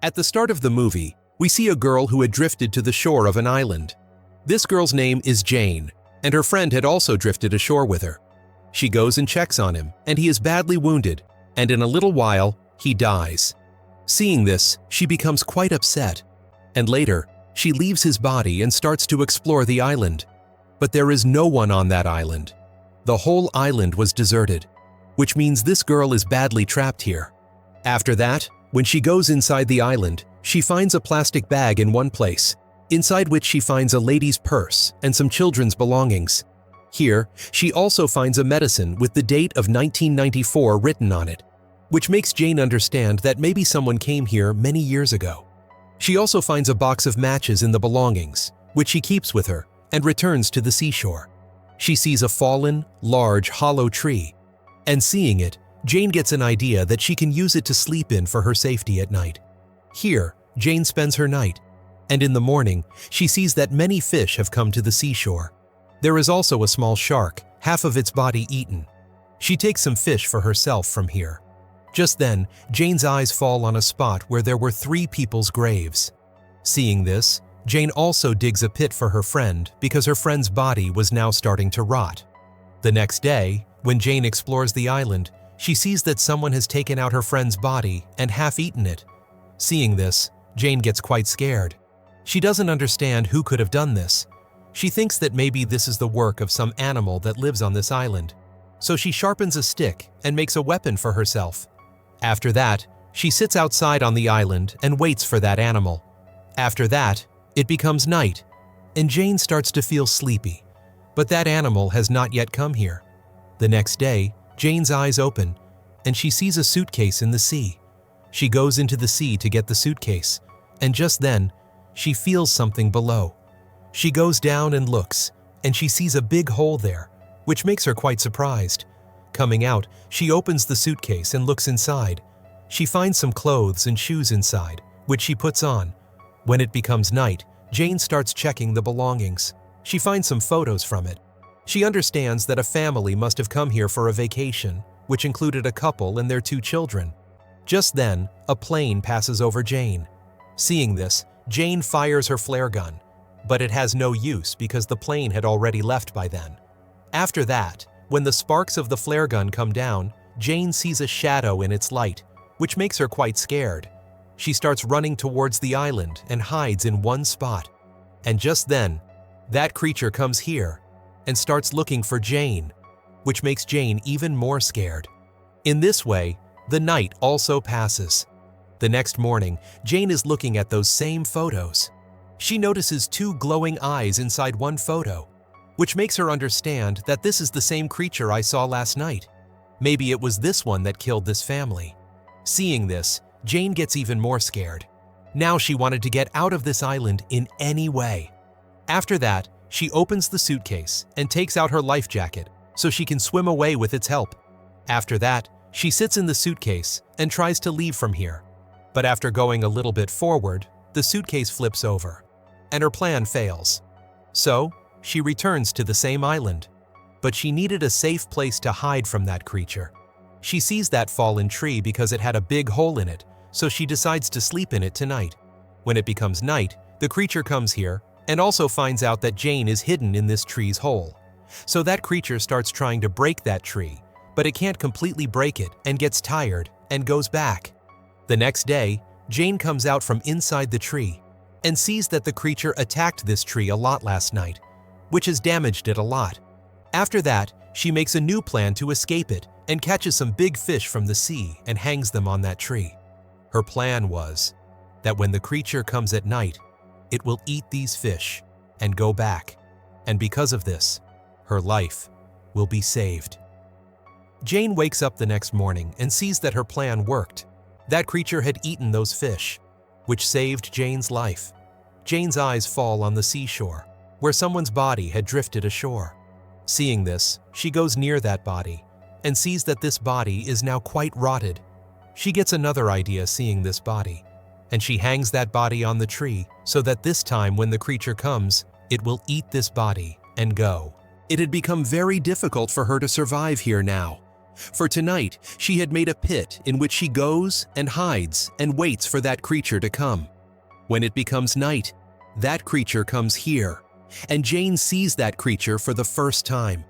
At the start of the movie, we see a girl who had drifted to the shore of an island. This girl's name is Jane, and her friend had also drifted ashore with her. She goes and checks on him, and he is badly wounded, and in a little while, he dies. Seeing this, she becomes quite upset, and later, she leaves his body and starts to explore the island. But there is no one on that island. The whole island was deserted, which means this girl is badly trapped here. After that, when she goes inside the island, she finds a plastic bag in one place, inside which she finds a lady's purse and some children's belongings. Here, she also finds a medicine with the date of 1994 written on it, which makes Jane understand that maybe someone came here many years ago. She also finds a box of matches in the belongings, which she keeps with her and returns to the seashore. She sees a fallen, large, hollow tree, and seeing it, Jane gets an idea that she can use it to sleep in for her safety at night. Here, Jane spends her night, and in the morning, she sees that many fish have come to the seashore. There is also a small shark, half of its body eaten. She takes some fish for herself from here. Just then, Jane's eyes fall on a spot where there were 3 people's graves. Seeing this, Jane also digs a pit for her friend because her friend's body was now starting to rot. The next day, when Jane explores the island, she sees that someone has taken out her friend's body and half-eaten it. Seeing this, Jane gets quite scared. She doesn't understand who could have done this. She thinks that maybe this is the work of some animal that lives on this island. So she sharpens a stick and makes a weapon for herself. After that, she sits outside on the island and waits for that animal. After that, it becomes night, and Jane starts to feel sleepy. But that animal has not yet come here. The next day, Jane's eyes open, and she sees a suitcase in the sea. She goes into the sea to get the suitcase, and just then, she feels something below. She goes down and looks, and she sees a big hole there, which makes her quite surprised. Coming out, she opens the suitcase and looks inside. She finds some clothes and shoes inside, which she puts on. When it becomes night, Jane starts checking the belongings. She finds some photos from it. She understands that a family must have come here for a vacation, which included a couple and their 2 children. Just then, a plane passes over Jane. Seeing this, Jane fires her flare gun, but it has no use because the plane had already left by then. After that, when the sparks of the flare gun come down, Jane sees a shadow in its light, which makes her quite scared. She starts running towards the island and hides in one spot. And just then, that creature comes here and starts looking for Jane, which makes Jane even more scared. In this way, the night also passes. The next morning, Jane is looking at those same photos. She notices 2 glowing eyes inside one photo, which makes her understand that this is the same creature I saw last night. Maybe it was this one that killed this family. Seeing this, Jane gets even more scared. Now she wanted to get out of this island in any way. After that, she opens the suitcase and takes out her life jacket so she can swim away with its help. After that, she sits in the suitcase and tries to leave from here. But after going a little bit forward, the suitcase flips over, and her plan fails. So, she returns to the same island. But she needed a safe place to hide from that creature. She sees that fallen tree because it had a big hole in it, so she decides to sleep in it tonight. When it becomes night, the creature comes here and also finds out that Jane is hidden in this tree's hole. So that creature starts trying to break that tree, but it can't completely break it and gets tired and goes back. The next day, Jane comes out from inside the tree and sees that the creature attacked this tree a lot last night, which has damaged it a lot. After that, she makes a new plan to escape it and catches some big fish from the sea and hangs them on that tree. Her plan was that when the creature comes at night, it will eat these fish and go back, and because of this, her life will be saved. Jane wakes up the next morning and sees that her plan worked. That creature had eaten those fish, which saved Jane's life. Jane's eyes fall on the seashore, where someone's body had drifted ashore. Seeing this, she goes near that body and sees that this body is now quite rotted. She gets another idea seeing this body, and she hangs that body on the tree so that this time when the creature comes, it will eat this body and go. It had become very difficult for her to survive here now. For tonight, she had made a pit in which she goes and hides and waits for that creature to come. When it becomes night, that creature comes here, and Jane sees that creature for the first time.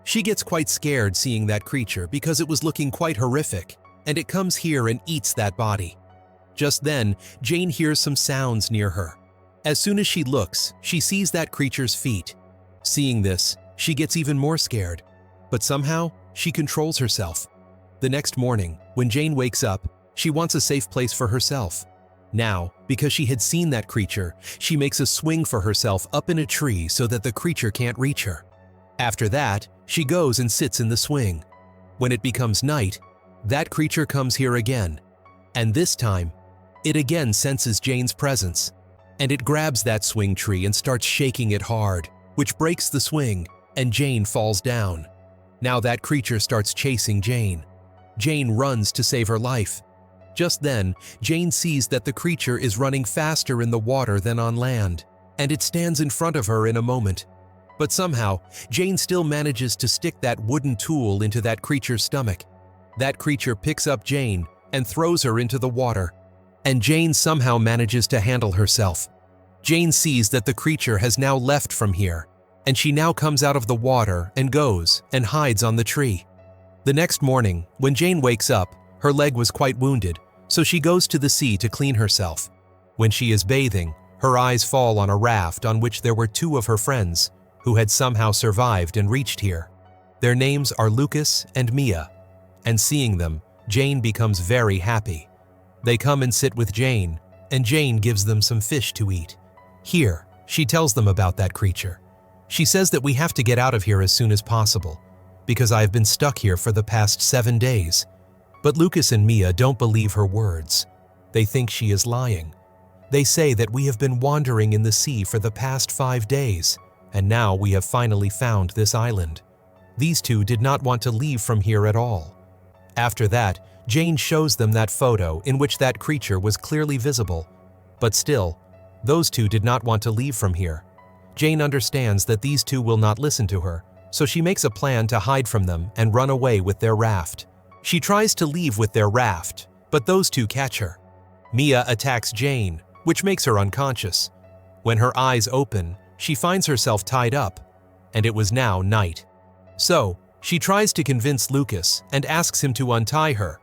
She gets quite scared seeing that creature because it was looking quite horrific, and it comes here and eats that body. Just then, Jane hears some sounds near her. As soon as she looks, she sees that creature's feet. Seeing this, she gets even more scared, but somehow, she controls herself. The next morning, when Jane wakes up, she wants a safe place for herself. Now, because she had seen that creature, she makes a swing for herself up in a tree so that the creature can't reach her. After that, she goes and sits in the swing. When it becomes night, that creature comes here again, and this time, it again senses Jane's presence, and it grabs that swing tree and starts shaking it hard, which breaks the swing, and Jane falls down. Now that creature starts chasing Jane. Jane runs to save her life. Just then, Jane sees that the creature is running faster in the water than on land, and it stands in front of her in a moment. But somehow, Jane still manages to stick that wooden tool into that creature's stomach. That creature picks up Jane and throws her into the water, and Jane somehow manages to handle herself. Jane sees that the creature has now left from here, and she now comes out of the water and goes and hides on the tree. The next morning, when Jane wakes up, her leg was quite wounded, so she goes to the sea to clean herself. When she is bathing, her eyes fall on a raft on which there were two of her friends who had somehow survived and reached here. Their names are Lucas and Mia, and seeing them, Jane becomes very happy. They come and sit with Jane, and Jane gives them some fish to eat. Here, she tells them about that creature. She says that we have to get out of here as soon as possible, because I have been stuck here for the past 7 days. But Lucas and Mia don't believe her words. They think she is lying. They say that we have been wandering in the sea for the past 5 days, and now we have finally found this island. These two did not want to leave from here at all. After that, Jane shows them that photo in which that creature was clearly visible. But still, those two did not want to leave from here. Jane understands that these two will not listen to her, so she makes a plan to hide from them and run away with their raft. She tries to leave with their raft, but those two catch her. Mia attacks Jane, which makes her unconscious. When her eyes open, she finds herself tied up, and it was now night. So, she tries to convince Lucas and asks him to untie her,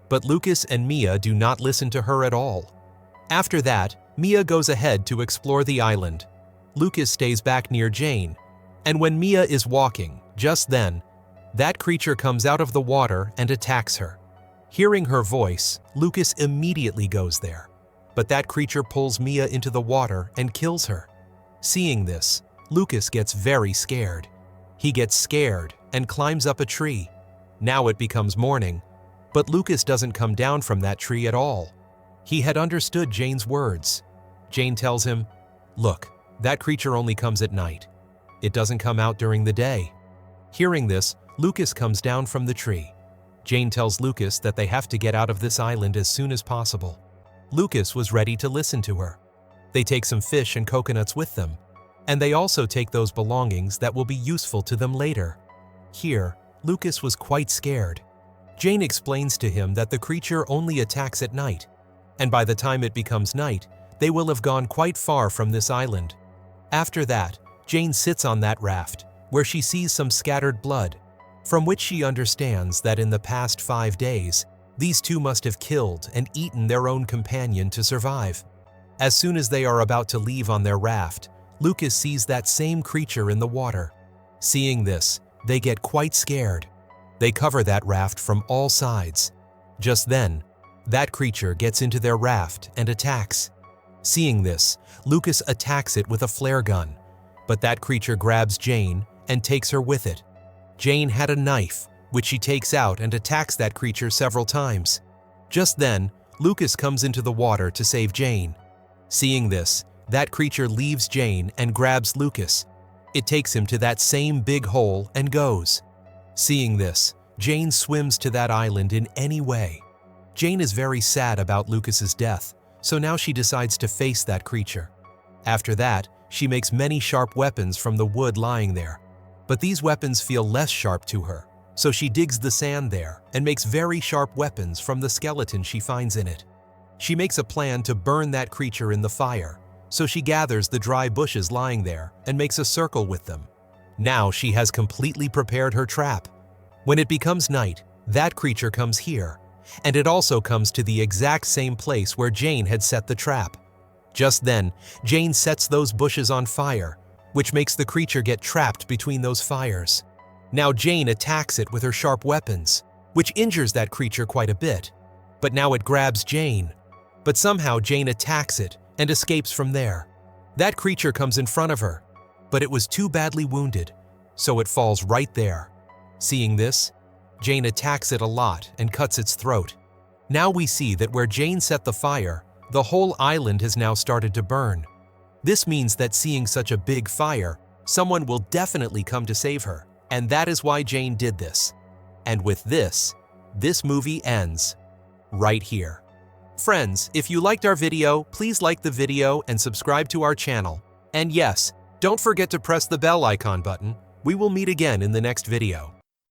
but Lucas and Mia do not listen to her at all. After that, Mia goes ahead to explore the island. Lucas stays back near Jane, and when Mia is walking, just then, that creature comes out of the water and attacks her. Hearing her voice, Lucas immediately goes there, but that creature pulls Mia into the water and kills her. Seeing this, Lucas gets very scared. He gets scared and climbs up a tree. Now it becomes morning, but Lucas doesn't come down from that tree at all. He had understood Jane's words. Jane tells him, "Look, that creature only comes at night. It doesn't come out during the day." Hearing this, Lucas comes down from the tree. Jane tells Lucas that they have to get out of this island as soon as possible. Lucas was ready to listen to her. They take some fish and coconuts with them, and they also take those belongings that will be useful to them later. Here, Lucas was quite scared. Jane explains to him that the creature only attacks at night, and by the time it becomes night, they will have gone quite far from this island. After that, Jane sits on that raft, where she sees some scattered blood, from which she understands that in the past 5 days, these two must have killed and eaten their own companion to survive. As soon as they are about to leave on their raft, Lucas sees that same creature in the water. Seeing this, they get quite scared. They cover that raft from all sides. Just then, that creature gets into their raft and attacks. Seeing this, Lucas attacks it with a flare gun, but that creature grabs Jane and takes her with it. Jane had a knife, which she takes out and attacks that creature several times. Just then, Lucas comes into the water to save Jane. Seeing this, that creature leaves Jane and grabs Lucas. It takes him to that same big hole and goes. Seeing this, Jane swims to that island in any way. Jane is very sad about Lucas's death, so now she decides to face that creature. After that, she makes many sharp weapons from the wood lying there, but these weapons feel less sharp to her, So she digs the sand there and makes very sharp weapons from the skeleton she finds in it. She makes a plan to burn that creature in the fire, so she gathers the dry bushes lying there and makes a circle with them. Now she has completely prepared her trap. When it becomes night, that creature comes here, and it also comes to the exact same place where Jane had set the trap. Just then, Jane sets those bushes on fire, which makes the creature get trapped between those fires. Now Jane attacks it with her sharp weapons, which injures that creature quite a bit. But now it grabs Jane. But somehow Jane attacks it and escapes from there. That creature comes in front of her, but it was too badly wounded, so it falls right there. Seeing this, Jane attacks it a lot and cuts its throat. Now we see that where Jane set the fire, the whole island has now started to burn. This means that seeing such a big fire, someone will definitely come to save her, and that is why Jane did this. And with this movie ends right here. Friends, if you liked our video, please like the video and subscribe to our channel. And yes, don't forget to press the bell icon button. We will meet again in the next video.